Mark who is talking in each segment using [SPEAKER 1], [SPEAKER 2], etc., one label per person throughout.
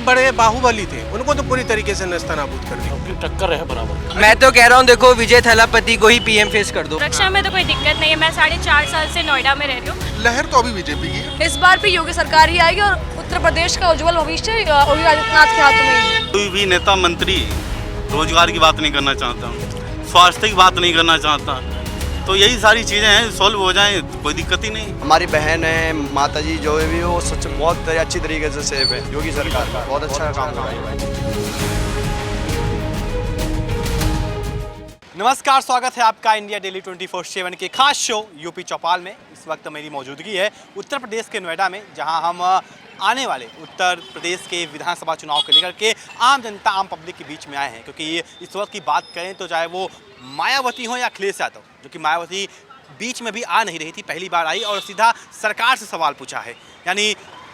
[SPEAKER 1] बड़े बाहुबली थे, उनको तो पूरी तरीके से नेस्तनाबूद कर दिया।
[SPEAKER 2] उनकी टक्कर है बराबर।
[SPEAKER 3] मैं तो कह रहा हूँ देखो विजय थलापति को ही पीएम फेस कर दो।
[SPEAKER 4] रक्षा में तो कोई दिक्कत नहीं है, मैं 4.5 साल से नोएडा में रह रही हूँ।
[SPEAKER 5] लहर तो अभी बीजेपी की है।
[SPEAKER 6] इस बार भी योगी सरकार ही आएगी और उत्तर प्रदेश का उज्जवल भविष्य योगी आदित्यनाथ के हाथों में ही है।
[SPEAKER 7] कोई भी नेता मंत्री रोजगार की बात नहीं करना चाहता, स्वास्थ्य की बात नहीं करना चाहता, तो यही सारी चीज़ें हैं, सॉल्व हो जाएं तो कोई दिक्कत ही नहीं।
[SPEAKER 8] हमारी बहन है, माता जी जो भी हो, सच बहुत अच्छी तरीके से सेफ है। योगी सरकार का बहुत अच्छा काम कर रही है।
[SPEAKER 9] नमस्कार, स्वागत है आपका इंडिया डेली 24/7 के खास शो यूपी चौपाल में। इस वक्त मेरी मौजूदगी है उत्तर प्रदेश के नोएडा में, जहां हम आने वाले उत्तर प्रदेश के विधानसभा चुनाव को लेकर के आम जनता, आम पब्लिक के बीच में आए हैं। क्योंकि इस वक्त की बात करें तो चाहे वो मायावती हो या अखिलेश यादव, जो कि मायावती बीच में भी आ नहीं रही थी, पहली बार आई और सीधा सरकार से सवाल पूछा है। यानी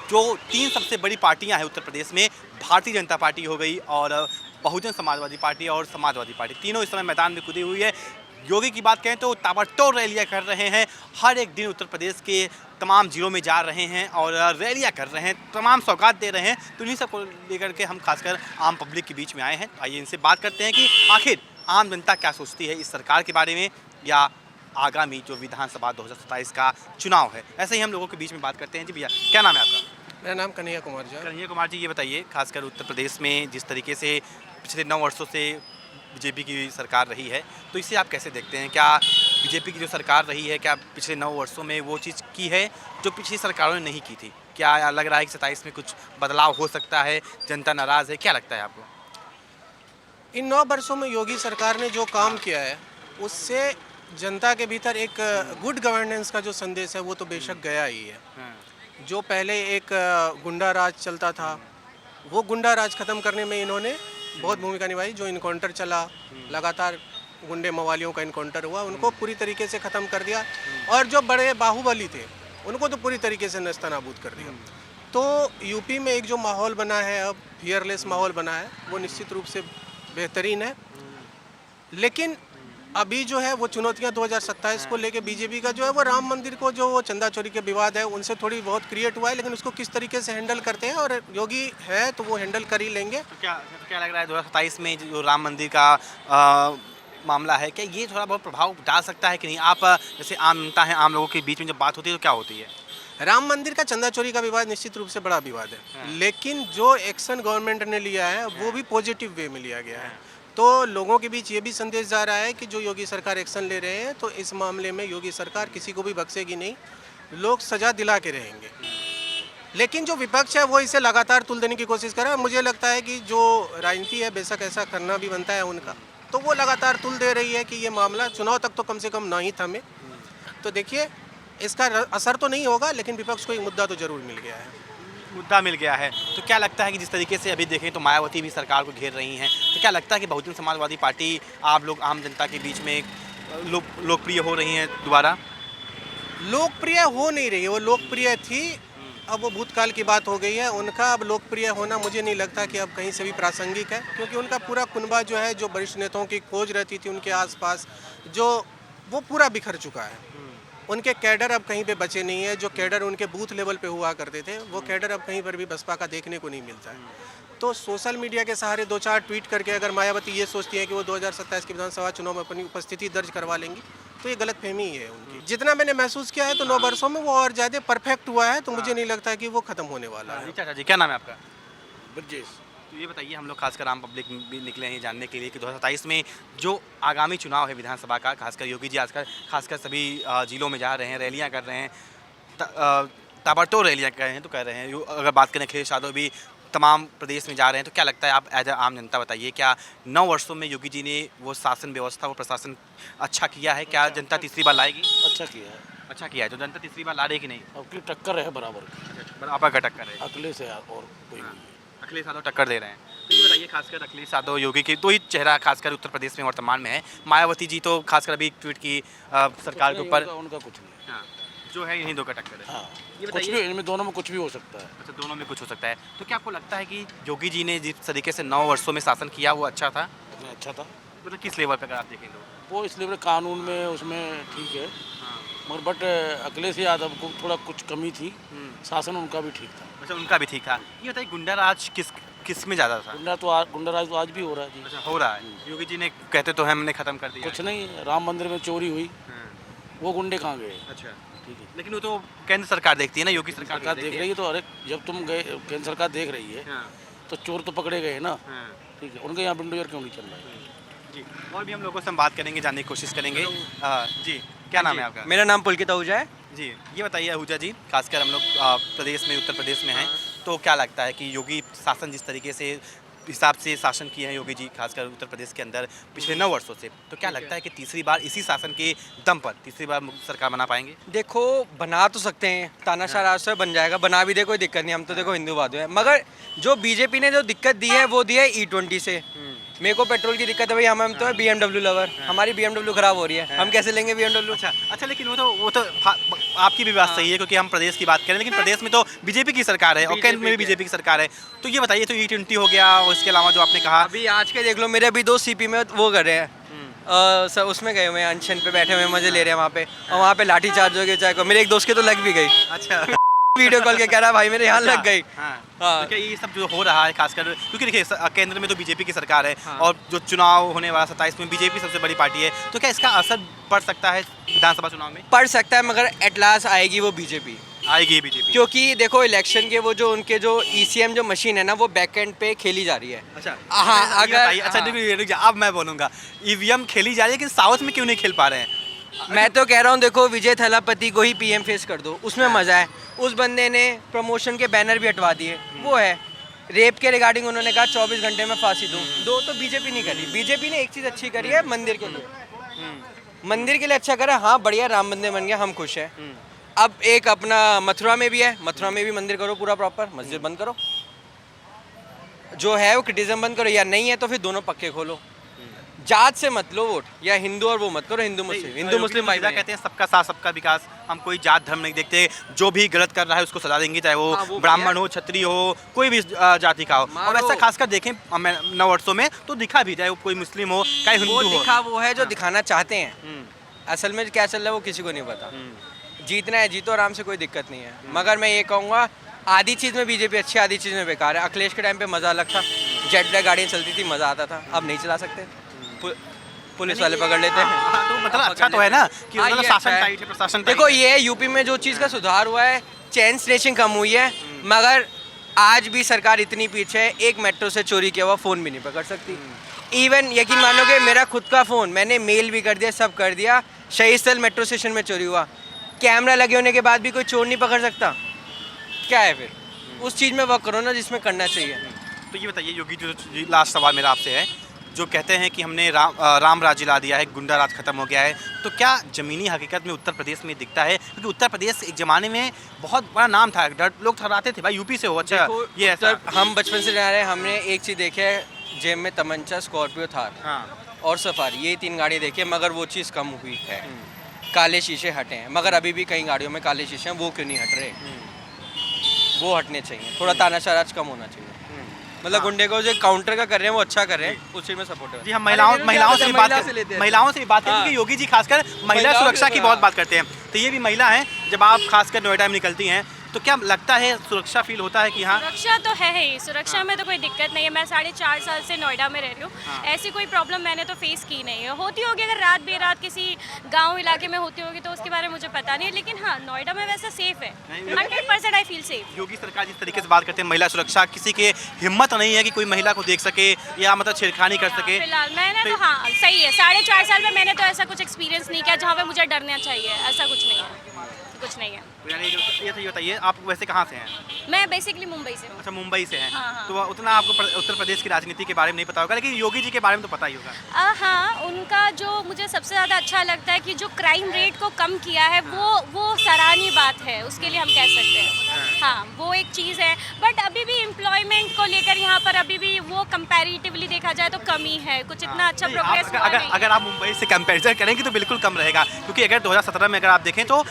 [SPEAKER 9] जो तीन सबसे बड़ी पार्टियां हैं उत्तर प्रदेश में, भारतीय जनता पार्टी हो गई और बहुजन समाजवादी पार्टी और समाजवादी पार्टी, तीनों इस समय मैदान में कूदी हुई है। योगी की बात करें तो ताबड़तोड़ रैलियां कर रहे हैं, हर एक दिन उत्तर प्रदेश के तमाम जिलों में जा रहे हैं और रैलियां कर रहे हैं, तमाम सौगात दे रहे हैं। तो इन्हीं सब को लेकर के हम खासकर आम पब्लिक के बीच में आए हैं। आइए इनसे बात करते हैं कि आखिर आम जनता क्या सोचती है इस सरकार के बारे में या आगामी जो विधानसभा 2027 का चुनाव है। ऐसे ही हम लोगों के बीच में बात करते हैं। जी भैया, क्या नाम है आपका?
[SPEAKER 1] मेरा नाम कन्हैया कुमार जी।
[SPEAKER 9] कन्हैया कुमार जी, ये बताइए खासकर उत्तर प्रदेश में जिस तरीके से पिछले 9 वर्षों से बीजेपी की सरकार रही है, तो इसे आप कैसे देखते हैं? क्या बीजेपी की जो सरकार रही है, क्या पिछले 9 वर्षों में वो चीज़ की है जो पिछली सरकारों ने नहीं की थी? क्या लग रहा है कि 27 में कुछ बदलाव हो सकता है? जनता नाराज़ है, क्या लगता है आपको?
[SPEAKER 1] इन 9 वर्षों में योगी सरकार ने जो काम किया है, उससे जनता के भीतर एक गुड गवर्नेंस का जो संदेश है वो तो बेशक गया ही है। जो पहले एक गुंडा राज चलता था, वो गुंडा राज खत्म करने में इन्होंने बहुत भूमिका निभाई। जो इनकाउंटर चला, लगातार गुंडे मवालियों का इनकाउंटर हुआ, उनको पूरी तरीके से ख़त्म कर दिया। और जो बड़े बाहुबली थे, उनको तो पूरी तरीके से नेस्तनाबूद कर दिया। तो यूपी में एक जो माहौल बना है, अब फियरलेस माहौल बना है, वो निश्चित रूप से बेहतरीन है। लेकिन अभी जो है वो चुनौतियां 2027 को लेके बीजेपी का जो है वो राम मंदिर को जो वो चंदा चोरी के विवाद है उनसे थोड़ी बहुत क्रिएट हुआ है, लेकिन उसको किस तरीके से हैंडल करते हैं, और योगी है तो वो हैंडल कर ही लेंगे।
[SPEAKER 9] तो क्या लग रहा है 2027 में जो राम मंदिर का मामला है, क्या ये थोड़ा बहुत प्रभाव डाल सकता है कि नहीं? आप जैसे आम जनता हैं, आम लोगों के बीच में जब बात होती है तो क्या होती है?
[SPEAKER 1] राम मंदिर का चंदा चोरी का विवाद निश्चित रूप से बड़ा विवाद है, लेकिन जो एक्शन गवर्नमेंट ने लिया है वो भी पॉजिटिव वे में लिया गया है। तो लोगों के बीच ये भी संदेश जा रहा है कि जो योगी सरकार एक्शन ले रहे हैं, तो इस मामले में योगी सरकार किसी को भी बख्शेगी नहीं, लोग सजा दिला के रहेंगे। लेकिन जो विपक्ष है वो इसे लगातार तुल देने की कोशिश कर रहा है। मुझे लगता है कि जो राजनीति है, बेशक ऐसा करना भी बनता है उनका, तो वो लगातार तुल दे रही है कि ये मामला चुनाव तक तो कम से कम ना ही थमे। तो देखिए, इसका असर तो नहीं होगा, लेकिन विपक्ष को एक मुद्दा तो जरूर मिल गया है।
[SPEAKER 9] मुद्दा मिल गया है। तो क्या लगता है कि जिस तरीके से अभी देखें तो मायावती भी सरकार को घेर रही हैं, तो क्या लगता है कि बहुजन समाजवादी पार्टी आप लोग आम जनता के बीच में लोकप्रिय हो रही हैं दोबारा?
[SPEAKER 1] लोकप्रिय हो नहीं रही है, वो लोकप्रिय थी, अब वो भूतकाल की बात हो गई है। उनका अब लोकप्रिय होना मुझे नहीं लगता कि अब कहीं से भी प्रासंगिक है, क्योंकि उनका पूरा कुनबा जो है, जो वरिष्ठ नेताओं की खोज रहती थी उनके आसपास, जो वो पूरा बिखर चुका है। उनके कैडर अब कहीं पे बचे नहीं है। जो कैडर उनके बूथ लेवल पे हुआ करते थे, वो कैडर अब कहीं पर भी बसपा का देखने को नहीं मिलता है। तो सोशल मीडिया के सहारे 2-4 ट्वीट करके अगर मायावती ये सोचती है कि वो 2027 के विधानसभा चुनाव में अपनी उपस्थिति दर्ज करवा लेंगी, तो ये गलतफहमी ही है उनकी। जितना मैंने महसूस किया है तो 9 वर्षों में वो और ज़्यादा परफेक्ट हुआ है, तो मुझे नहीं लगता कि वो ख़त्म होने वाला है।
[SPEAKER 9] चाचा जी, क्या नाम है आपका?
[SPEAKER 2] ब्रजेश।
[SPEAKER 9] तो ये बताइए, हम लोग खासकर आम पब्लिक भी निकले हैं जानने के लिए कि 2027 में जो आगामी चुनाव है विधानसभा का, खासकर योगी जी आजकल खासकर सभी जिलों में जा रहे हैं, रैलियां कर रहे हैं, ताबड़तोड़ रैलियां कर रहे हैं, तो कर रहे हैं। अगर बात करें अखिलेश यादव भी तमाम प्रदेश में जा रहे हैं, तो क्या लगता है आप एज ए आम जनता बताइए, क्या 9 वर्षों में योगी जी ने वो शासन व्यवस्था, वो प्रशासन अच्छा किया है? क्या जनता तीसरी बार लाएगी?
[SPEAKER 2] अच्छा किया है।
[SPEAKER 9] अच्छा किया है, तो जनता तीसरी बार ला रही कि नहीं?
[SPEAKER 2] आपकी टक्कर है बराबर।
[SPEAKER 9] आपका का टक्कर है?
[SPEAKER 2] अखिलेश है और कोई नहीं।
[SPEAKER 9] अखिलेश यादव टक्कर दे रहे हैं। तो ये बताइए, खासकर अखिलेश यादव योगी की दो ही चेहरा खासकर उत्तर प्रदेश में वर्तमान में है। मायावती जी तो खासकर अभी ट्वीट की सरकार के ऊपर,
[SPEAKER 2] उनका कुछ नहीं।
[SPEAKER 9] हाँ, जो है इन्हीं दो का टक्कर है।
[SPEAKER 2] हाँ,
[SPEAKER 9] ये
[SPEAKER 2] कुछ भी इनमें दोनों में कुछ भी हो सकता है।
[SPEAKER 9] अच्छा, दोनों में कुछ हो सकता है। तो क्या आपको लगता है कि योगी जी ने जिस तरीके से 9 वर्षों में शासन किया वो अच्छा था?
[SPEAKER 2] अच्छा था।
[SPEAKER 9] मतलब किस लेवल पर अगर आप देखें तो?
[SPEAKER 2] वो इस लेवल कानून में उसमें ठीक है, मगर बट अखिलेश यादव को थोड़ा कुछ कमी थी, शासन उनका भी ठीक था।
[SPEAKER 9] अच्छा, उनका भी ठीक था। ये बताइए, गुंडा राज किस किस में ज़्यादा था?
[SPEAKER 2] गुंडाराज तो आज भी हो रहा है जी।
[SPEAKER 9] अच्छा, हो रहा है। योगी जी ने कहते तो हमने ख़त्म कर दिया।
[SPEAKER 2] कुछ नहीं, राम मंदिर में चोरी हुई, वो गुंडे कहाँ गए?
[SPEAKER 9] अच्छा,
[SPEAKER 2] ठीक है,
[SPEAKER 9] लेकिन वो तो केंद्र सरकार देखती है ना, योगी सरकार
[SPEAKER 2] सरकार देख रही है तो अरे जब तुम गए, केंद्र सरकार देख रही है
[SPEAKER 9] हाँ,
[SPEAKER 2] तो चोर तो पकड़े गए ना।
[SPEAKER 9] हाँ,
[SPEAKER 2] ठीक है, उनके यहाँ बुलडोजर क्यों नहीं चल रहा है?
[SPEAKER 9] जी। और भी हम लोगों से हम बात करेंगे, जानने की कोशिश करेंगे। जी, क्या नाम है आपका?
[SPEAKER 3] मेरा नाम पुलकित आहूजा है।
[SPEAKER 9] जी, ये बताइए आहूजा जी, खासकर हम लोग प्रदेश में, उत्तर प्रदेश में हैं, तो क्या लगता है कि योगी शासन जिस तरीके से हिसाब से शासन किए हैं योगी जी, खासकर उत्तर प्रदेश के अंदर पिछले 9 वर्षों से, तो क्या लगता है कि तीसरी बार इसी शासन के दम पर तीसरी बार सरकार बना पाएंगे?
[SPEAKER 3] देखो बना तो सकते हैं, तानाशाह राज से बन जाएगा, बना भी दे कोई दिक्कत नहीं, हम तो देखो हिंदूवादी हैं। मगर जो बीजेपी ने जो दिक्कत दी है वो दी है E20 से। मेरे को पेट्रोल की दिक्कत है भाई, हम तो है BMW लवर, हमारी BMW खराब हो रही है, हम कैसे लेंगे BMW?
[SPEAKER 9] अच्छा, लेकिन वो तो आपकी भी बात सही है, क्योंकि हम प्रदेश की बात करें, लेकिन प्रदेश में तो बीजेपी की सरकार है और केंद्र में भी बीजेपी की सरकार है। तो ये बताइए, तो E20 हो गया और इसके अलावा जो आपने कहा,
[SPEAKER 3] अभी आज के देख लो, मेरे अभी 2 CP में वो कर रहे हैं, उसमें गए हुए हैं, अनशन पे बैठे हुए हैं, मजे ले रहे हैं वहाँ पे, और वहाँ पे लाठी चार्ज हो गया, चाहे मेरे एक दोस्त के तो लग भी गई।
[SPEAKER 9] अच्छा
[SPEAKER 3] वीडियो कॉल के कह रहा भाई मेरे यहाँ लग गई।
[SPEAKER 9] हाँ। तो ये सब जो हो रहा है, खासकर क्योंकि देखिए केंद्र में तो बीजेपी की सरकार है, और जो चुनाव होने वाला 27 में बीजेपी सबसे बड़ी पार्टी है, तो क्या इसका असर पड़ सकता है विधानसभा चुनाव में?
[SPEAKER 3] पड़ सकता है, मगर एट लास्ट आएगी वो बीजेपी,
[SPEAKER 9] आएगी बीजेपी,
[SPEAKER 3] क्योंकि देखो इलेक्शन के वो जो उनके जो ECM जो मशीन है ना, वो बैक एंड पे खेली जा रही है।
[SPEAKER 9] अच्छा
[SPEAKER 3] हाँ, अगर
[SPEAKER 9] अच्छा देखिए, अब मैं बोलूँगा, EVM खेली जा रही है, लेकिन साउथ में क्यों नहीं खेल पा रहे हैं?
[SPEAKER 3] मैं तो कह रहा हूँ, देखो विजय थलापति को ही PM फेस कर दो, उसमें मजा है। उस बंदे ने प्रमोशन के बैनर भी हटवा दिए, वो है रेप के रिगार्डिंग, उन्होंने कहा 24 घंटे में फांसी दो तो बीजेपी नहीं करी। बीजेपी ने एक चीज़ अच्छी करी है, मंदिर के लिए, मंदिर के लिए अच्छा करा। हाँ बढ़िया, राम मंदिर बन गया, हम खुश हैं। अब एक अपना मथुरा में भी है, मथुरा में भी मंदिर करो पूरा प्रॉपर, मस्जिद बंद करो, जो है वो क्रिटिज्म बंद करो, या नहीं है तो फिर दोनों पक्के खोलो। जात से मत लो वोट, या हिंदू और वो मत करो, हिंदू मुस्लिम भाई
[SPEAKER 9] कहते हैं सबका साथ सबका विकास, हम कोई जात धर्म नहीं देखते, जो भी गलत कर रहा है उसको सजा देंगे, चाहे वो ब्राह्मण हो, क्षत्रिय हो, कोई भी जाति का हो। और ऐसा खासकर देखें 9 वर्षों में तो दिखा भी, चाहे वो कोई मुस्लिम हो, चाहे हिंदू हो,
[SPEAKER 3] दिखा वो है जो दिखाना चाहते हैं। असल में क्या चल रहा है वो किसी को नहीं पता। जीतना है जीतो आराम से, कोई दिक्कत नहीं है। मगर मैं ये कहूँगा, आधी चीज़ में बीजेपी अच्छी, आधी चीज़ में बेकार है। अखिलेश के टाइम पे मज़ा अलग था, जेट ब्लैक गाड़ियाँ चलती थी, मज़ा आता था। अब नहीं चला सकते, पुलिस वाले पकड़ लेते हैं।
[SPEAKER 9] तो मतलब अच्छा तो है ना कि मतलब शासन टाइट है, प्रशासन।
[SPEAKER 3] देखो ये यूपी में जो चीज़ का सुधार हुआ है, चेन स्नैचिंग कम हुई है, मगर आज भी सरकार इतनी पीछे है, एक मेट्रो से चोरी किया हुआ फ़ोन भी नहीं पकड़ सकती। इवन यकीन मानोगे, मेरा खुद का फ़ोन मैंने मेल भी कर दिया, सब कर दिया, शहीद स्थल मेट्रो स्टेशन में चोरी हुआ, कैमरा लगे होने के बाद भी कोई चोर नहीं पकड़ सकता। क्या है फिर? उस चीज़ में वर्क करो ना जिसमें करना चाहिए।
[SPEAKER 9] तो ये बताइए योगी जी, लास्ट सवाल मेरा आपसे है, जो कहते हैं कि हमने राम राज्य ला दिया है, गुंडा राज खत्म हो गया है, तो क्या ज़मीनी हकीकत में उत्तर प्रदेश में दिखता है? क्योंकि उत्तर प्रदेश एक ज़माने में बहुत बड़ा नाम था, लोग ठहराते थे भाई यूपी से हो। अच्छा ये ऐसा
[SPEAKER 3] हम बचपन से जा रहे हैं, हमने एक चीज़ देखी है, जेब में तमंचा, स्कॉर्पियो, थार और सफारी, ये 3 गाड़ी देखी है, मगर वो चीज़ कम हुई है। काले शीशे हटे हैं, मगर अभी भी कई गाड़ियों में काले शीशे हैं, वो क्यों नहीं हट रहे? वो हटने चाहिए, थोड़ा तानाशाह राज कम होना चाहिए। मतलब गुंडे को जो काउंटर का कर रहे हैं वो अच्छा कर रहे हैं, उस चीज़ में सपोर्ट है।
[SPEAKER 9] जी, हम महिलाओं से भी बात करें, क्योंकि योगी जी खासकर महिला सुरक्षा की बहुत बात करते हैं। तो ये भी महिला हैं, जब आप खासकर नोएडा में निकलती हैं तो क्या लगता है, सुरक्षा फील होता है कि हाँ?
[SPEAKER 4] सुरक्षा तो है ही, सुरक्षा में तो कोई दिक्कत नहीं है। मैं 4.5 साल से नोएडा में रह रही हूँ, ऐसी कोई प्रॉब्लम मैंने तो फेस की नहीं है। होती होगी अगर रात बेरात किसी गांव इलाके में होती होगी तो उसके बारे में मुझे पता नहीं है, लेकिन हाँ नोएडा में वैसा सेफ है, 100% आई फील सेफ।
[SPEAKER 9] योगी सरकार जिस तरीके से बात करते हैं महिला सुरक्षा, किसी के हिम्मत नहीं है कि कोई महिला को देख सके या मतलब छेड़खानी कर सके।
[SPEAKER 4] फिलहाल मैंने तो हाँ सही है, 4.5 साल में मैंने तो ऐसा कुछ एक्सपीरियंस नहीं किया जहाँ पे मुझे डरना चाहिए, ऐसा कुछ नहीं है, कुछ नहीं है।
[SPEAKER 9] तो यानी ये तो बताइए, आप वैसे कहाँ से हैं?
[SPEAKER 4] मैं बेसिकली मुंबई से हूँ।
[SPEAKER 9] अच्छा, मुंबई से हैं।
[SPEAKER 4] हाँ।
[SPEAKER 9] तो उतना आपको उत्तर प्रदेश की राजनीति के बारे में नहीं पता होगा, लेकिन योगी जी के बारे में तो पता ही होगा।
[SPEAKER 4] हाँ, उनका जो मुझे सबसे ज़्यादा अच्छा लगता है कि जो क्राइम रेट को कम किया है, वो सराहनीय बात है, उसके लिए हम कह सकते हैं। हाँ, वो एक चीज़ है, बट अभी भी एम्प्लॉयमेंट को लेकर यहाँ पर अभी भी वो कंपैरेटिवली देखा जाए तो कमी है, कुछ इतना अच्छा प्रोग्रेस हुआ नहीं।
[SPEAKER 9] अगर आप मुंबई से कंपैरिजन करेंगे तो बिल्कुल कम रहेगा, क्योंकि अगर 2017 में अगर आप देखें तो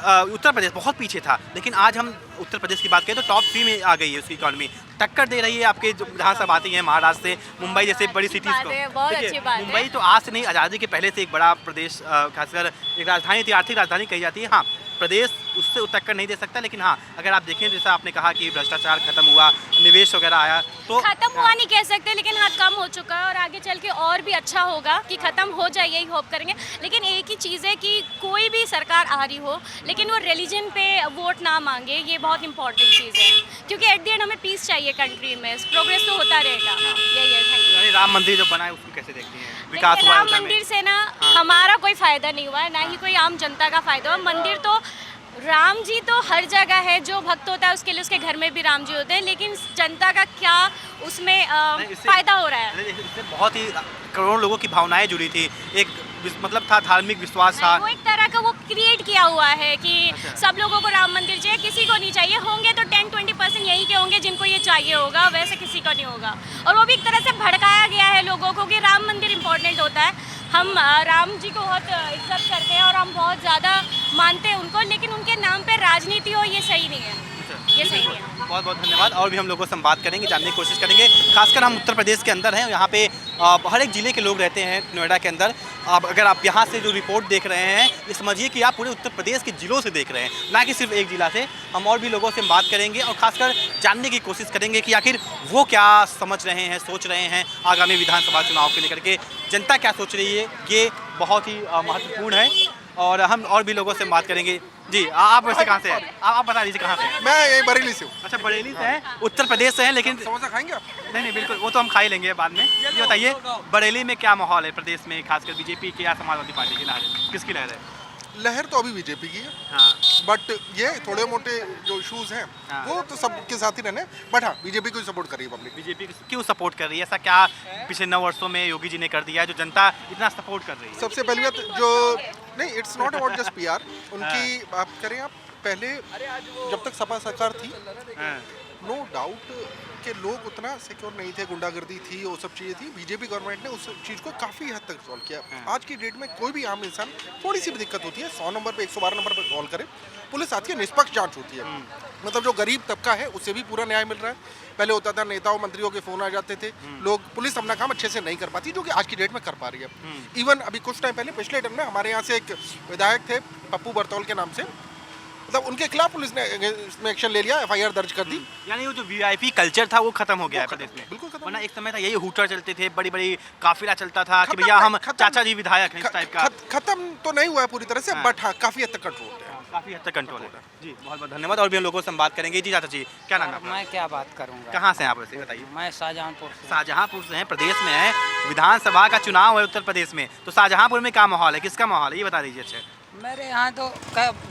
[SPEAKER 9] उत्तर प्रदेश बहुत पीछे था, लेकिन आज हम उत्तर प्रदेश की बात करें तो टॉप 3 में आ गई है उसकी इकॉनमी, टक्कर दे रही है आपके जहाँ सब आती हैं महाराष्ट्र से, मुंबई जैसे बड़ी सिटीज़ को।
[SPEAKER 4] बहुत अच्छी बात है।
[SPEAKER 9] मुंबई तो आज से नहीं, आज़ादी के पहले से एक बड़ा प्रदेश, खासकर एक राजधानी थी, आर्थिक राजधानी कही जाती है। हाँ, प्रदेश उससे टक्कर नहीं दे सकता, लेकिन हाँ अगर आप देखें जैसा आपने कहा कि भ्रष्टाचार खत्म हुआ, निवेश वगैरह आया, तो
[SPEAKER 4] खत्म हुआ नहीं कह सकते, लेकिन हाँ कम हो चुका है और आगे चल के और भी अच्छा होगा कि खत्म हो जाए, यही होप करेंगे। लेकिन एक ही चीज़ है कि कोई भी सरकार आ रही हो लेकिन वो रिलीजन पे वोट ना मांगे, ये बहुत इंपॉर्टेंट चीज़ है, क्योंकि एट द एंड हमें पीस चाहिए कंट्री में, प्रोग्रेस तो होता रहेगा। यही है। Thank you.
[SPEAKER 9] यानी राम मंदिर जो बना है उसको कैसे देखती हैं? विकास
[SPEAKER 4] देखिए,
[SPEAKER 9] हुआ है
[SPEAKER 4] राम
[SPEAKER 9] अयोध्या में?
[SPEAKER 4] मंदिर से ना हमारा कोई फायदा नहीं हुआ है, ना ही कोई आम जनता का फायदा हुआ। मंदिर तो राम जी तो हर जगह है, जो भक्त होता है उसके लिए उसके घर में भी राम जी होते हैं, लेकिन जनता का क्या उसमें फायदा हो रहा है?
[SPEAKER 9] इससे बहुत ही करोड़ों लोगों की भावनाएं जुड़ी थी, एक मतलब था धार्मिक विश्वास था।
[SPEAKER 4] वो एक तरह का वो क्रिएट किया हुआ है कि सब लोगों को राम मंदिर चाहिए, किसी को नहीं चाहिए। होंगे तो 10-20% यही के होंगे जिनको ये चाहिए होगा, वैसे किसी को नहीं होगा। और वो भी एक तरह से भड़काया गया है लोगों को कि राम मंदिर इम्पोर्टेंट होता है। हम राम जी को बहुत इज्जत करते हैं और हम बहुत ज़्यादा मानते हैं उनको, लेकिन उनके नाम पे राजनीति हो ये सही नहीं है, ये सही नहीं है।
[SPEAKER 9] बहुत बहुत धन्यवाद। और भी हम लोगों से हम बात करेंगे, जानने की कोशिश करेंगे। खासकर हम उत्तर प्रदेश के अंदर हैं, यहाँ पे हर एक ज़िले के लोग रहते हैं नोएडा के अंदर। अगर आप यहाँ से जो रिपोर्ट देख रहे हैं, ये समझिए कि आप पूरे उत्तर प्रदेश के ज़िलों से देख रहे हैं, ना कि सिर्फ एक ज़िला से। हम और भी लोगों से बात करेंगे और खासकर जानने की कोशिश करेंगे कि आखिर वो क्या समझ रहे हैं, सोच रहे हैं आगामी विधानसभा चुनाव को लेकर के, जनता क्या सोच रही है, ये बहुत ही महत्वपूर्ण है। और हम और भी लोगों से बात करेंगे। जी, आप वैसे कहाँ से हैं? आप बता दीजिए कहाँ से हैं?
[SPEAKER 5] मैं यही बरेली से हूँ।
[SPEAKER 9] अच्छा, बरेली से हैं, उत्तर प्रदेश से हैं, लेकिन
[SPEAKER 5] समोसा खाएंगे आप?
[SPEAKER 9] नहीं नहीं बिल्कुल, वो तो हम खा ही लेंगे बाद में। ये बताइए, बरेली में क्या माहौल है प्रदेश में, खासकर बीजेपी की या समाजवादी पार्टी की लहर है? किसकी लहर है?
[SPEAKER 5] लहर तो अभी बीजेपी की है,
[SPEAKER 9] हाँ,
[SPEAKER 5] बट ये थोड़े मोटे जो इश्यूज हैं
[SPEAKER 9] हाँ।
[SPEAKER 5] वो तो सबके साथ ही रहने, बट हाँ बीजेपी को सपोर्ट कर रही है पब्लिक।
[SPEAKER 9] बीजेपी क्यों सपोर्ट कर रही है? ऐसा क्या पिछले 9 वर्षों में योगी जी ने कर दिया है जो जनता इतना सपोर्ट कर रही है?
[SPEAKER 5] सबसे पहली बात जो नहीं, it's not about just PR. उनकी आप करें, आप पहले जब तक सपा सरकार थी,
[SPEAKER 9] हाँ,
[SPEAKER 5] नो डाउट कि लोग उतना सिक्योर नहीं थे, गुंडागर्दी थी, वो सब चीज़ें थी। बीजेपी गवर्नमेंट ने उस चीज़ को काफ़ी हद तक सॉल्व किया। आज की डेट में कोई भी आम इंसान, थोड़ी सी भी दिक्कत होती है, 100 नंबर पे 112 नंबर पे कॉल करे, पुलिस आती है, निष्पक्ष जांच होती है। मतलब जो गरीब तबका है उसे भी पूरा न्याय मिल रहा है। पहले होता था नेताओं मंत्रियों के फ़ोन आ जाते थे, लोग, पुलिस अपना काम अच्छे से नहीं कर पाती, जो कि आज की डेट में कर पा रही है। इवन अभी कुछ टाइम पहले, पिछले टाइम में हमारे यहाँ से एक विधायक थे पप्पू बरतौल के नाम से, मतलब उनके खिलाफ पुलिस ने इसमें एक्शन ले लिया, एफआईआर दर्ज कर दी।
[SPEAKER 9] यानी वो जो वीआईपी कल्चर था वो खत्म हो गया है प्रदेश में।
[SPEAKER 5] बिल्कुल खत्म।
[SPEAKER 9] वरना एक समय था यही हूटर चलते थे, बड़ी बड़ी काफिला चलता था कि भैया हम चाचा जी विधायक हैं, इस टाइप का।
[SPEAKER 5] खत्म तो नहीं हुआ है पूरी तरह से, बट हाँ काफ़ी हद तक कंट्रोल है।
[SPEAKER 9] काफी हद तक कंट्रोल है। जी, बहुत बहुत धन्यवाद। और भी हम लोगों से हम बात करेंगे। जी चाचा जी, क्या नाम है आपका?
[SPEAKER 10] मैं क्या बात करूंगा?
[SPEAKER 9] कहाँ से हैं आप वैसे बताइए?
[SPEAKER 10] मैं शाहजहांपुर से।
[SPEAKER 9] शाहजहांपुर से हैं, प्रदेश में है, विधानसभा का चुनाव है उत्तर प्रदेश में, तो शाहजहांपुर में क्या माहौल है, किसका माहौल है, ये बता दीजिए। अच्छा,
[SPEAKER 10] मेरे यहाँ तो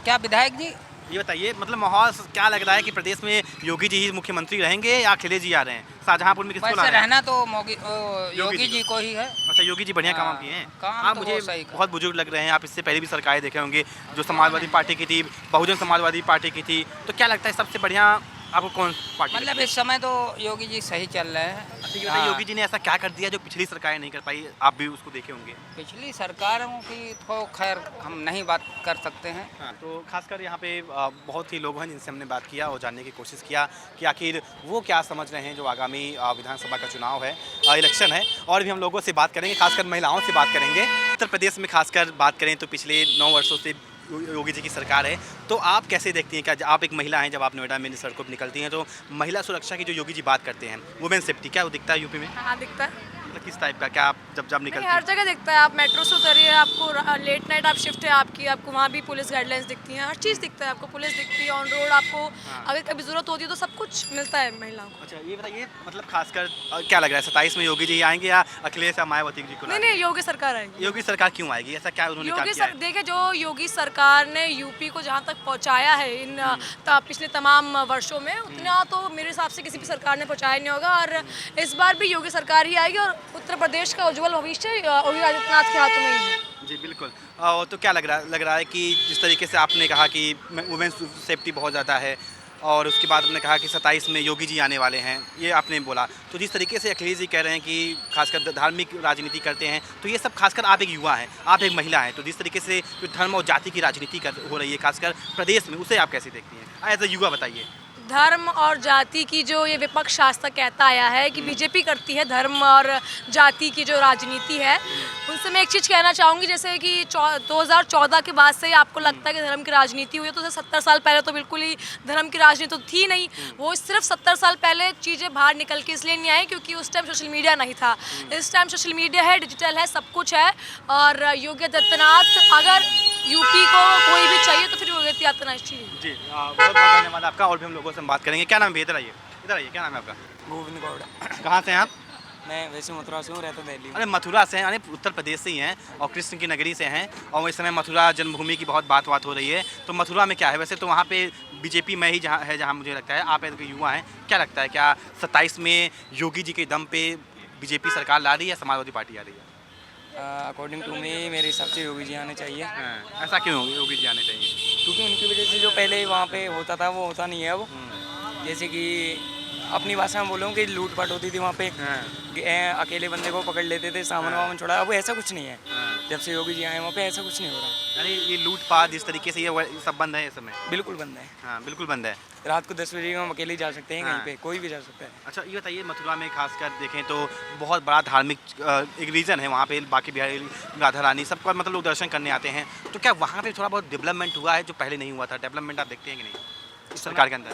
[SPEAKER 10] क्या विधायक जी,
[SPEAKER 9] ये बताइए, मतलब माहौल क्या लग रहा है कि प्रदेश में योगी जी ही मुख्यमंत्री रहेंगे या अखिलेश जी आ रहे हैं? शाहजहांपुर में किसको ला
[SPEAKER 10] वैसे
[SPEAKER 9] रहे हैं?
[SPEAKER 10] रहना तो योगी जी को ही है।
[SPEAKER 9] अच्छा, योगी जी बढ़िया काम किए हैं।
[SPEAKER 10] काम
[SPEAKER 9] आप
[SPEAKER 10] तो
[SPEAKER 9] मुझे
[SPEAKER 10] वो सही कर-
[SPEAKER 9] बहुत बुजुर्ग लग रहे हैं, आप इससे पहले भी सरकारें देखे होंगे, जो समाजवादी पार्टी की थी, बहुजन समाजवादी पार्टी की थी, तो क्या लगता है सबसे बढ़िया आपको कौन पार्टी
[SPEAKER 10] मतलब
[SPEAKER 9] लगती है?
[SPEAKER 10] इस समय तो योगी जी सही चल रहे हैं।
[SPEAKER 9] अच्छा, ये बताइए, योगी जी ने ऐसा क्या कर दिया जो पिछली सरकारें नहीं कर पाई? आप भी उसको देखे होंगे।
[SPEAKER 10] पिछली सरकारों की तो खैर हम नहीं बात कर सकते हैं।
[SPEAKER 9] हाँ, तो खासकर यहाँ पे बहुत ही लोग हैं जिनसे हमने बात किया और जानने की कोशिश किया कि आखिर वो क्या समझ रहे हैं जो आगामी विधानसभा का चुनाव है, इलेक्शन है। और भी हम लोगों से बात करेंगे, खासकर महिलाओं से बात करेंगे। उत्तर प्रदेश में खासकर बात करें तो पिछले 9 वर्षों से योगी जी की सरकार है, तो आप कैसे देखती हैं? क्या आप एक महिला हैं, जब आप नोएडा में सड़कों पर निकलती हैं तो महिला सुरक्षा की जो योगी जी बात करते हैं, वुमेन सेफ्टी, क्या वो दिखता है यूपी में?
[SPEAKER 6] हाँ दिखता है,
[SPEAKER 9] मतलब किस टाइप का, क्या आप जब निकलती
[SPEAKER 6] हर
[SPEAKER 9] हैं?
[SPEAKER 6] जगह दिखता है। आप मेट्रो से उतरिए, आपको लेट नाइट आप शिफ्ट है आपकी, आपको वहाँ भी पुलिस गाइडलाइंस दिखती हैं, हर चीज़ दिखता है आपको, पुलिस दिखती है ऑन रोड। आपको अगर कभी ज़रूरत होती है तो सब कुछ मिलता है महिलाओं को।
[SPEAKER 9] अच्छा, ये बताइए, मतलब खासकर क्या लग रहा है 27 में योगी जी आएंगे या अखिलेश या मायावती जी को
[SPEAKER 6] नहीं
[SPEAKER 9] लाएंगे?
[SPEAKER 6] नहीं, योगी सरकार आएगी।
[SPEAKER 9] योगी सरकार क्यों आएगी? ऐसा क्या उन्होंने काम किया है?
[SPEAKER 6] देखिए, जो योगी सरकार ने यूपी को जहाँ तक पहुँचाया है इन पिछले तमाम वर्षों में, उतना तो मेरे हिसाब से किसी भी सरकार ने पहुँचाया नहीं होगा। और इस बार भी योगी सरकार ही आएगी और उत्तर प्रदेश का उज्जवल भविष्य योगी आदित्यनाथ के हाथों में ही है।
[SPEAKER 9] जी बिल्कुल। तो क्या लग रहा है कि जिस तरीके से आपने कहा कि वुमेन सेफ्टी बहुत ज़्यादा है, और उसके बाद आपने कहा कि 27 में योगी जी आने वाले हैं, ये आपने बोला, तो जिस तरीके से अखिलेश जी कह रहे हैं कि खासकर धार्मिक राजनीति करते हैं, तो ये सब खासकर आप एक युवा हैं, आप एक महिला हैं, तो जिस तरीके से जो धर्म और जाति की राजनीति हो रही है खासकर प्रदेश में, उसे आप कैसे देखती हैं? एज अ युवा बताइए।
[SPEAKER 6] धर्म और जाति की जो ये विपक्ष आज तक कहता आया है कि बीजेपी करती है धर्म और जाति की जो राजनीति है, उनसे मैं एक चीज़ कहना चाहूँगी, जैसे कि 2014 के बाद से ही आपको लगता है कि धर्म की राजनीति हुई है, तो 70 साल पहले तो बिल्कुल ही धर्म की राजनीति तो थी नहीं। वो सिर्फ 70 साल पहले चीज़ें बाहर निकल के इसलिए नहीं आई क्योंकि उस टाइम सोशल मीडिया नहीं था। इस टाइम सोशल मीडिया है, डिजिटल है, सब कुछ है। और योगी आदित्यनाथ, अगर यूपी को कोई भी चाहिए तो फिर योगी आदित्यनाथ चाहिए।
[SPEAKER 9] जी बहुत बहुत धन्यवाद आपका। और भी हम लोगों से बात करेंगे। क्या नाम है? इधर आइए, इधर आइए। क्या नाम है आपका?
[SPEAKER 10] गोविंद गौड़ा।
[SPEAKER 9] कहाँ से हैं आप?
[SPEAKER 10] मैं वैसे मथुरा से हूँ, रहता दिल्ली।
[SPEAKER 9] अरे मथुरा से हैं, अरे उत्तर प्रदेश से ही हैं और कृष्ण की नगरी से हैं। और इस समय मथुरा जन्मभूमि की बहुत बात हो रही है। तो मथुरा में क्या है? वैसे तो वहाँ पे बीजेपी में ही जहाँ मुझे लगता है। आप एक युवा हैं, क्या लगता है क्या 27 में योगी जी के दम पे बीजेपी सरकार ला रही है, समाजवादी पार्टी आ रही है?
[SPEAKER 10] अकॉर्डिंग टू मी, मेरे हिसाब से योगी जी आने चाहिए।
[SPEAKER 9] हाँ, ऐसा क्यों योगी जी आने चाहिए?
[SPEAKER 10] क्योंकि उनकी वजह से जो पहले वहाँ पे होता था वो होता नहीं है अब। जैसे कि अपनी भाषा में बोलूँ कि लूटपाट होती थी वहाँ पे, अकेले बंदे को पकड़ लेते थे, सामान वामन छोड़ा। अब ऐसा कुछ नहीं है। जब से योगी जी आए वहाँ पे ऐसा कुछ नहीं हो रहा।
[SPEAKER 9] यानी ये लूटपाट जिस तरीके से ये सब बंद है इस समय?
[SPEAKER 10] बिल्कुल बंद है।
[SPEAKER 9] हाँ बिल्कुल बंद है।
[SPEAKER 10] रात को 10 बजे हम अकेले जा सकते हैं,
[SPEAKER 9] हाँ।
[SPEAKER 10] कहीं पे कोई भी जा सकता है।
[SPEAKER 9] अच्छा ये बताइए, मथुरा में खासकर देखें तो बहुत बड़ा धार्मिक एक रीजन है वहाँ पे। बाकी बिहारी, राधा रानी, सबका मतलब लोग दर्शन करने आते हैं। तो क्या वहाँ पे थोड़ा बहुत डेवलपमेंट हुआ है जो पहले नहीं हुआ था? डेवलपमेंट आप देखते हैं कि नहीं इस सरकार के अंदर?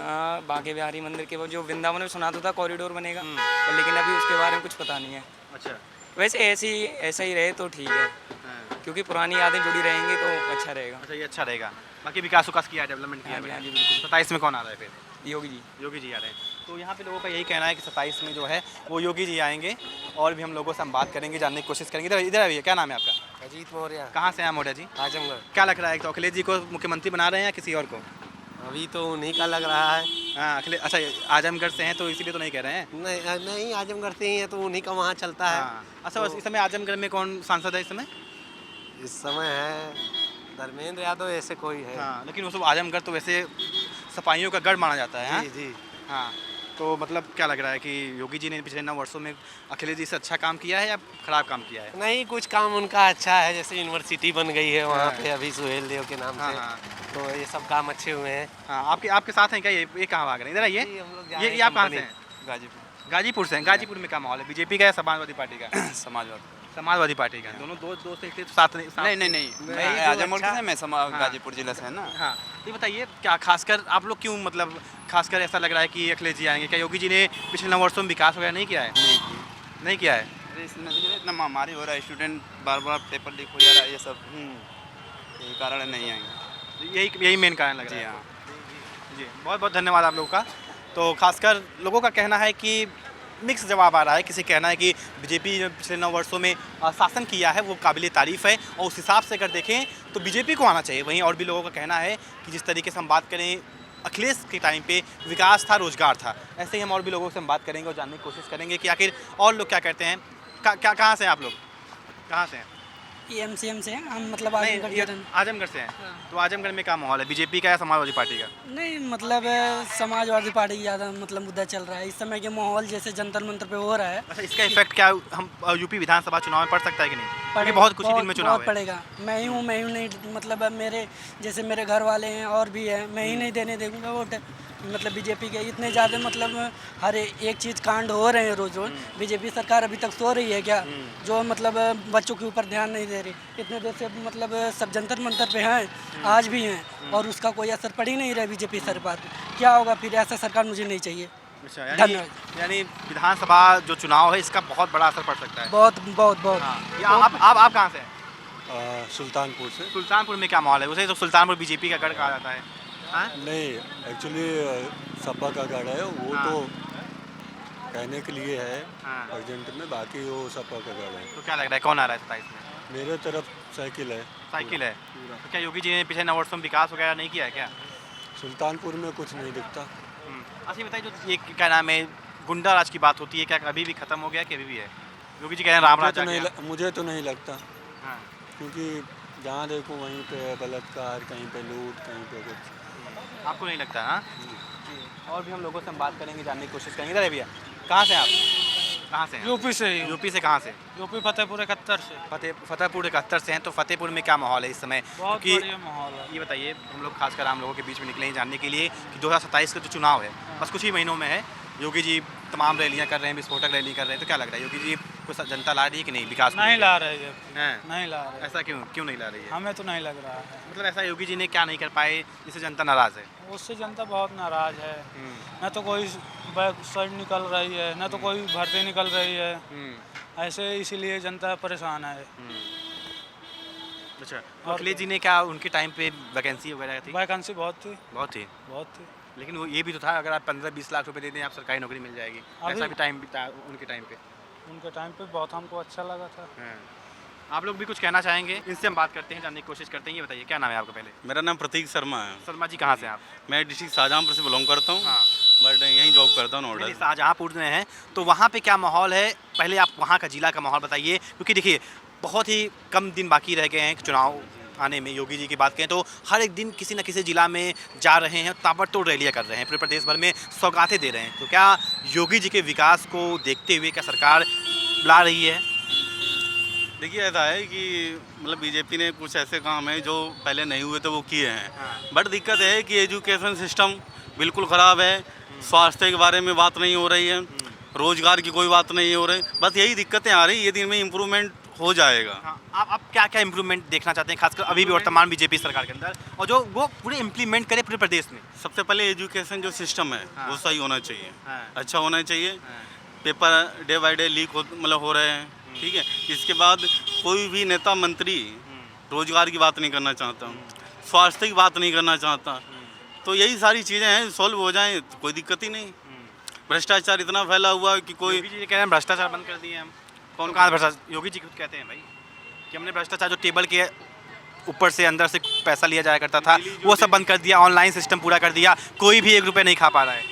[SPEAKER 10] बांके बिहारी मंदिर के वो जो वृंदावन में सुना तो था कॉरिडोर बनेगा, और लेकिन अभी उसके बारे में कुछ पता नहीं है।
[SPEAKER 9] अच्छा,
[SPEAKER 10] वैसे ऐसा ही रहे तो ठीक है, क्योंकि पुरानी यादें जुड़ी रहेंगी तो अच्छा रहेगा।
[SPEAKER 9] अच्छा ये अच्छा रहेगा। बाकी विकास किया है, डेवलपमेंट किया है।
[SPEAKER 10] हाँ जी, बिल्कुल।
[SPEAKER 9] 27 में कौन आ रहा है फिर?
[SPEAKER 10] योगी जी।
[SPEAKER 9] योगी जी आ रहे हैं। तो यहाँ पे लोगों का यही कहना है कि 27 में जो है वो योगी जी आएंगे। और भी हम लोगों से हम बात करेंगे, जानने की कोशिश करेंगे। इधर आइए, क्या नाम है आपका?
[SPEAKER 3] अजीत मौर्य,
[SPEAKER 9] कहाँ से हैं मौर्य जी?
[SPEAKER 3] आजमगढ़।
[SPEAKER 9] क्या लग रहा है तो अखिलेश जी को मुख्यमंत्री बना रहे हैं या किसी और को?
[SPEAKER 3] अभी तो उन्हीं का लग रहा है।
[SPEAKER 9] हाँ अखिलेश। अच्छा आजमगढ़ से हैं तो इसीलिए तो नहीं कह रहे हैं?
[SPEAKER 3] नहीं, आजमगढ़ से ही है तो उन्हीं का वहाँ चलता है।
[SPEAKER 9] हाँ। अच्छा इस समय आजमगढ़ में कौन सांसद है इस समय?
[SPEAKER 3] इस समय है धर्मेंद्र यादव, ऐसे कोई है।
[SPEAKER 9] हाँ लेकिन वो सब आजमगढ़ तो वैसे सफाइयों का गढ़ माना जाता है। हाँ?
[SPEAKER 3] जी।
[SPEAKER 9] हाँ तो मतलब क्या लग रहा है कि योगी जी ने पिछले 9 वर्षों में अखिलेश जी से अच्छा काम किया है या खराब काम किया है?
[SPEAKER 3] नहीं, कुछ काम उनका अच्छा है। जैसे यूनिवर्सिटी बन गई है वहाँ पे अभी सुहेल देव के नाम से।
[SPEAKER 9] हाँ।
[SPEAKER 3] तो ये सब काम अच्छे हुए हैं।
[SPEAKER 9] हाँ आपके साथ हैं क्या? ये कहाँ भाग रहे हैं? इधर आइए।
[SPEAKER 3] जी, हम लोग जा
[SPEAKER 9] ये
[SPEAKER 3] रहे
[SPEAKER 9] आप कहाँ से
[SPEAKER 3] कंपनी।
[SPEAKER 9] हैं? गाजीपुर से हैं। गाजीपुर में क्या माहौल है? बीजेपी का या समाजवादी पार्टी का? समाजवादी पार्टी का। दोनों दोस्त एक थे तो साथ
[SPEAKER 10] नहीं, मैं आजमगढ़ से, मैं गाजीपुर जिला से है ना।
[SPEAKER 9] हाँ ये बताइए, क्या खासकर आप लोग क्यों मतलब खासकर ऐसा लग रहा है कि अखिलेश जी आएंगे? क्या योगी जी ने पिछले 9 वर्षों में विकास वगैरह नहीं किया है? नहीं किया है।
[SPEAKER 8] इस नतीजे में इतना महामारी हो रहा है, स्टूडेंट बार पेपर लीक हो जा रहा है, ये सब यही कारण है, नहीं आएंगे।
[SPEAKER 9] यही मेन कारण लग रहा है। जी बहुत बहुत धन्यवाद आप लोगों का। तो खासकर लोगों का कहना है कि मिक्स जवाब आ रहा है। किसी कहना है कि बीजेपी ने पिछले 9 वर्षों में शासन किया है वो काबिल तारीफ़ है और उस हिसाब से अगर देखें तो बीजेपी को आना चाहिए। वहीं और भी लोगों का कहना है कि जिस तरीके से हम बात करें अखिलेश के टाइम पे विकास था, रोजगार था, ऐसे ही हम और भी लोगों से हम बात करेंगे और जानने की कोशिश करेंगे कि आखिर और लोग क्या कहते हैं। कहाँ से हैं आप लोग? कहाँ से हैं?
[SPEAKER 11] EMCM से हैं हम, मतलब
[SPEAKER 9] आजमगढ़ से हैं। तो आजमगढ़ में क्या माहौल है, बीजेपी का या समाजवादी पार्टी का?
[SPEAKER 11] नहीं, मतलब समाजवादी पार्टी की ज़्यादा मतलब मुद्दा चल रहा है इस समय के माहौल, जैसे जंतर मंतर पे हो रहा है।
[SPEAKER 9] अच्छा इसका इफेक्ट क्या हम यूपी विधानसभा चुनाव में पड़ सकता है कि नहीं? क्योंकि बहुत कुछ ही दिन में चुनाव है।
[SPEAKER 11] पड़ेगा। मैं ही हूँ नहीं, मतलब मेरे जैसे मेरे घर वाले हैं और भी है, मैं ही नहीं देने दूँगा वोट। मतलब बीजेपी के इतने ज़्यादा मतलब हर एक चीज़ कांड हो रहे हैं रोज़। बीजेपी सरकार अभी तक सो रही है क्या? जो मतलब बच्चों के ऊपर ध्यान नहीं दे रही। इतने देर से मतलब सब जंतर मंतर पे हैं, आज भी हैं, और उसका कोई असर पड़ ही नहीं रहा बीजेपी सरकार पे। क्या होगा फिर? ऐसा सरकार मुझे नहीं चाहिए।
[SPEAKER 9] अच्छा
[SPEAKER 11] धन्यवाद।
[SPEAKER 9] यानी विधानसभा जो चुनाव है इसका बहुत बड़ा असर पड़ सकता है।
[SPEAKER 11] बहुत।
[SPEAKER 9] आप कहाँ से हैं?
[SPEAKER 12] सुल्तानपुर से।
[SPEAKER 9] सुल्तानपुर में क्या माहौल है? उसे तो सुल्तानपुर बीजेपी का गढ़ कहा जाता है। हाँ?
[SPEAKER 12] नहीं, एक्चुअली सपा का गढ़ है वो।
[SPEAKER 9] हाँ।
[SPEAKER 12] तो कहने के लिए है
[SPEAKER 9] हाँ।
[SPEAKER 12] अर्जेंट में, बाकी वो सपा का गढ़ है।
[SPEAKER 9] तो क्या लग रहा है कौन आ रहा है 27 में?
[SPEAKER 12] मेरे तरफ साइकिल है।
[SPEAKER 9] साइकिल है। तो क्या योगी जी ने पिछले 9 वर्षों में विकास वगैरह नहीं किया है क्या?
[SPEAKER 12] सुल्तानपुर में कुछ नहीं दिखता।
[SPEAKER 9] अच्छा ये बताइए, जो ये क्या नाम है गुंडा राज की बात होती है, क्या अभी भी खत्म हो गया कि अभी भी है? योगी जी कह रहे हैं राम राज
[SPEAKER 12] मुझे तो नहीं लगता।
[SPEAKER 9] हाँ।
[SPEAKER 12] क्योंकि जहाँ देखो वहीं पे बलात्कार, कहीं पे लूट, कहीं पे कुछ।
[SPEAKER 9] आपको नहीं लगता? हाँ और भी हम लोगों से हम बात करेंगे, जानने की कोशिश करेंगे। इधर है भैया, कहाँ से हैं आप? कहाँ से हैं?
[SPEAKER 2] यूपी से ही
[SPEAKER 9] यूपी से कहाँ से?
[SPEAKER 2] यूपी फतेहपुर 71 से।
[SPEAKER 9] फतेहपुर 71 से हैं। तो फतेहपुर में क्या माहौल है इस समय?
[SPEAKER 2] बहुत
[SPEAKER 9] क्योंकि
[SPEAKER 2] बढ़िया माहौल है।
[SPEAKER 9] ये बताइए, हम लोग खासकर आम लोगों के बीच में निकले हैं जानने के लिए कि 2027 का जो चुनाव है बस कुछ ही महीनों में है। योगी जी तमाम रैलियां कर रहे हैं, विस्फोटक रैली कर रहे हैं, तो क्या लग रहा है योगी जी को जनता ला रही है कि नहीं विकास को
[SPEAKER 2] नहीं
[SPEAKER 9] लेकर?
[SPEAKER 2] ला रहे हैं,
[SPEAKER 9] हैं?
[SPEAKER 2] नहीं ला रहे।
[SPEAKER 9] ऐसा क्यों नहीं ला रही है?
[SPEAKER 2] हमें तो नहीं लग रहा है।
[SPEAKER 9] मतलब ऐसा योगी जी ने क्या नहीं कर पाए जिससे जनता नाराज़ है?
[SPEAKER 2] उससे जनता बहुत नाराज है। न तो कोई बैक साइड निकल रही है, न तो कोई भर्ती निकल रही है, ऐसे इसीलिए जनता परेशान है।
[SPEAKER 9] अच्छा, अखिलेश जी ने क्या उनके टाइम पे वैकेंसी वगैरह थी?
[SPEAKER 2] वैकेंसी बहुत थी,
[SPEAKER 9] बहुत थी।
[SPEAKER 2] बहुत थी।
[SPEAKER 9] लेकिन वो ये भी तो था, अगर आप 15-20 लाख रुपए दे दें आप सरकारी नौकरी मिल जाएगी। ऐसा भी टाइम भी था उनके टाइम पे।
[SPEAKER 2] उनके टाइम पे बहुत हमको अच्छा लगा था।
[SPEAKER 9] आप लोग भी कुछ कहना चाहेंगे? इनसे हम बात करते हैं, जानने की कोशिश करते हैं। ये बताइए, क्या नाम है आपका पहले?
[SPEAKER 13] मेरा नाम प्रतीक शर्मा है।
[SPEAKER 9] शर्मा जी कहाँ से हैं आप?
[SPEAKER 13] मैं डिस्ट्रिक्ट शाहजहाँपुर से बिलोंग करता हूँ।
[SPEAKER 9] हाँ।
[SPEAKER 13] बट यहीं जॉब करता हूँ नोएडा।
[SPEAKER 9] शाहजहाँपुर में हैं, तो वहाँ पे क्या माहौल है? पहले आप वहाँ का जिला का माहौल बताइए, क्योंकि देखिए बहुत ही कम दिन बाकी रह गए हैं चुनाव आने में। योगी जी की बात करें तो हर एक दिन किसी न किसी जिला में जा रहे हैं, ताबड़तोड़ रैलियाँ कर रहे हैं, पूरे प्रदेश भर में सौगातें दे रहे हैं। तो क्या योगी जी के विकास को देखते हुए क्या सरकार ला रही है?
[SPEAKER 13] देखिए ऐसा है कि मतलब बीजेपी ने कुछ ऐसे काम है जो पहले नहीं हुए थे वो किए हैं। बट दिक्कत है कि एजुकेशन सिस्टम बिल्कुल ख़राब है, स्वास्थ्य के बारे में बात नहीं हो रही है, रोजगार की कोई बात नहीं हो रही। बस यही दिक्कतें आ रही है, ये दिन में इम्प्रूवमेंट हो जाएगा।
[SPEAKER 9] आप क्या क्या इम्प्रूवमेंट देखना चाहते हैं, खासकर अभी भी वर्तमान बीजेपी सरकार के अंदर, और जो वो पूरे इम्प्लीमेंट करे पूरे प्रदेश में?
[SPEAKER 13] सबसे पहले एजुकेशन जो सिस्टम है वो सही होना चाहिए, अच्छा होना चाहिए। Paper day by day leak मतलब हो रहे हैं, ठीक है। इसके बाद कोई भी नेता मंत्री रोजगार की बात नहीं करना चाहता, स्वास्थ्य की बात नहीं करना चाहता। तो यही सारी चीज़ें हैं, सॉल्व हो जाएं तो कोई दिक्कत ही नहीं। भ्रष्टाचार इतना फैला हुआ है कि कोई
[SPEAKER 9] योगी जी कह रहे हैं भ्रष्टाचार बंद कर दिए हम। कौन कहाँ भ्रष्टाचार? योगी जी खुद कहते हैं भाई कि हमने भ्रष्टाचार जो टेबल के ऊपर से अंदर से पैसा लिया जाया करता था वो सब बंद कर दिया, ऑनलाइन सिस्टम पूरा कर दिया, कोई भी 1 रुपये नहीं खा पा रहा है।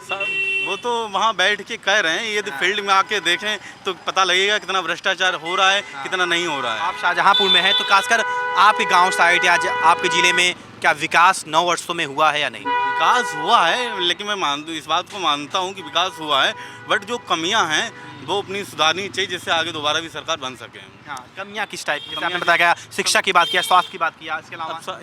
[SPEAKER 13] सब वो तो वहाँ बैठ के कह रहे हैं, यदि फील्ड में आके देखें तो पता लगेगा कितना भ्रष्टाचार हो रहा है, कितना नहीं हो रहा है।
[SPEAKER 9] आप शाहजहाँपुर में हैं, तो खासकर आपके गांव साइड या आपके ज़िले में क्या विकास 9 वर्षों में हुआ है या नहीं?
[SPEAKER 13] विकास हुआ है, लेकिन मैं इस बात को मानता हूँ कि विकास हुआ है, बट जो कमियाँ हैं वो अपनी सुधारनी चाहिए जिससे आगे दोबारा भी सरकार बन सके।
[SPEAKER 9] हाँ, कमियाँ किस टाइप की? जैसे आपने बताया गया, शिक्षा की बात किया, स्वास्थ्य की बात किया, इसके अलावा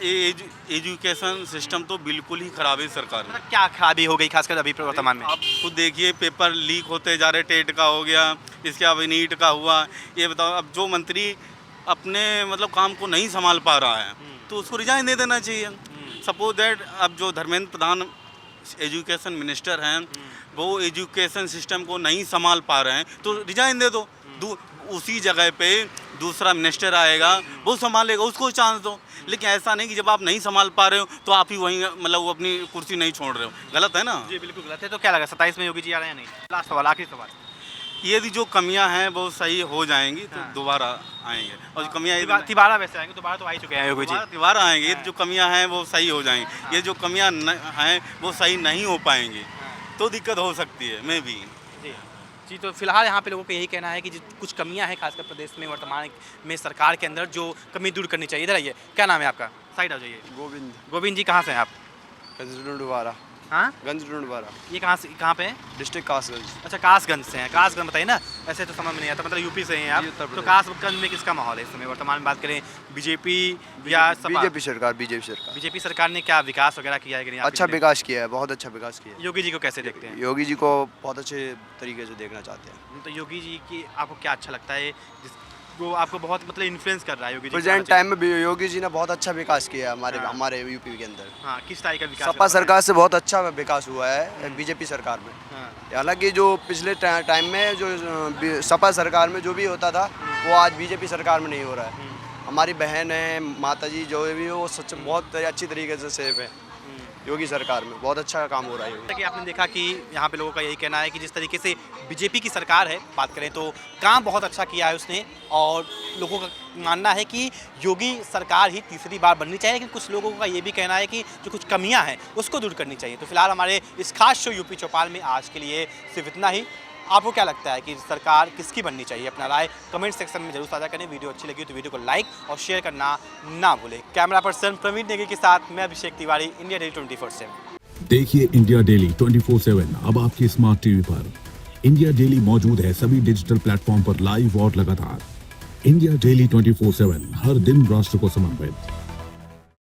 [SPEAKER 13] एजुकेशन सिस्टम तो बिल्कुल ही खराब है सरकार में।
[SPEAKER 9] क्या खराबी हो गई खासकर अभी वर्तमान में?
[SPEAKER 13] आप खुद देखिए, पेपर लीक होते जा रहे, टेट का हो गया, इसके अलावा नीट का हुआ। ये बताओ, अब जो मंत्री अपने मतलब काम को नहीं संभाल पा रहा है तो उसको रिजाइन दे देना चाहिए। सपोज दैट अब जो धर्मेंद्र प्रधान एजुकेशन मिनिस्टर हैं वो एजुकेशन सिस्टम को नहीं संभाल पा रहे हैं तो रिजाइन दे दो, उसी जगह पे दूसरा मिनिस्टर आएगा वो संभालेगा, उसको चांस दो। लेकिन ऐसा नहीं कि जब आप नहीं संभाल पा रहे हो तो आप ही वहीं मतलब वो अपनी कुर्सी नहीं छोड़ रहे हो, गलत है ना?
[SPEAKER 9] जी बिल्कुल गलत है। तो क्या लगा 27 में योगी जी आ रहे हैं नहीं? लास्ट सवाल, आखिरी सवाल,
[SPEAKER 13] यदि जो कमियां हैं वो सही हो जाएंगी तो दोबारा आएंगे, और कमियां
[SPEAKER 9] तिबारा वैसे आएंगे, दोबारा तो आ ही चुके हैं योगी जी,
[SPEAKER 13] दोबारा आएंगे। ये जो कमियां हैं वो सही हो जाएंगी, ये जो कमियां हैं वो सही नहीं हो पाएंगी तो दिक्कत हो सकती है। मैं भी
[SPEAKER 9] जी तो फिलहाल यहाँ पे लोगों का यही कहना है कि कुछ कमियां हैं खासकर प्रदेश में वर्तमान में सरकार के अंदर जो कमी दूर करनी चाहिए। इधर आइए, क्या नाम है आपका? साइड आ जाइए। गोविंद जी कहाँ से हैं आप?
[SPEAKER 8] गंजडुंडवारा।
[SPEAKER 9] हाँ,
[SPEAKER 8] गंजडुंडवारा।
[SPEAKER 9] ये कहाँ पे है?
[SPEAKER 8] डिस्ट्रिक्ट कासगंज।
[SPEAKER 9] अच्छा, कासगंज से हैं। कासगंज बताइए ना, ऐसे तो समझ में नहीं आता, मतलब यूपी से हैं आप। तो कासगंज में किसका माहौल है इस समय वर्तमान में? बात करें बीजेपी या
[SPEAKER 8] बीजेपी सरकार।
[SPEAKER 9] बीजेपी सरकार ने क्या विकास वगैरह किया है कि नहीं?
[SPEAKER 8] अच्छा विकास किया है, बहुत अच्छा विकास किया है।
[SPEAKER 9] योगी जी को कैसे देखते हैं?
[SPEAKER 8] योगी जी को बहुत अच्छे तरीके से देखना चाहते हैं।
[SPEAKER 9] तो योगी जी की आपको क्या अच्छा लगता है वो आपको बहुत मतलब इन्फ्लुएंस कर रहा है? योगी जी
[SPEAKER 8] प्रेजेंट टाइम में योगी जी ने बहुत अच्छा विकास किया है हमारे यूपी के अंदर।
[SPEAKER 9] हाँ, किस टाइप का विकास?
[SPEAKER 8] सपा सरकार से बहुत अच्छा विकास हुआ है बीजेपी सरकार में। हालांकि जो पिछले टाइम में जो सपा सरकार में जो भी होता था वो आज बीजेपी सरकार में नहीं हो रहा है। हमारी बहन है, माता जी जो भी हो, वो सच बहुत अच्छी तरीके से सेफ है। योगी सरकार में बहुत अच्छा काम हो रहा है।
[SPEAKER 9] जैसा कि आपने देखा कि यहाँ पे लोगों का यही कहना है कि जिस तरीके से बीजेपी की सरकार है, बात करें तो काम बहुत अच्छा किया है उसने, और लोगों का मानना है कि योगी सरकार ही तीसरी बार बननी चाहिए। लेकिन कुछ लोगों का ये भी कहना है कि जो कुछ कमियां हैं उसको दूर करनी चाहिए। तो फिलहाल हमारे इस खास शो यूपी चौपाल में आज के लिए सिर्फ इतना ही। आपको क्या लगता है कि सरकार किसकी बननी चाहिए? अपना राय कमेंट सेक्शन में जरूर साझा करें। वीडियो अच्छी लगी तो वीडियो को लाइक और शेयर करना ना भूलें। कैमरा पर्सन प्रवीण नेगी के साथ मैं अभिषेक तिवारी, इंडिया डेली 24/7।
[SPEAKER 14] देखिए इंडिया डेली 24/7 अब आपकी स्मार्ट टीवी पर। इंडिया डेली मौजूद है सभी डिजिटल प्लेटफॉर्म पर लाइव और लगातार। इंडिया डेली 24/7, हर दिन राष्ट्र को समर्पित।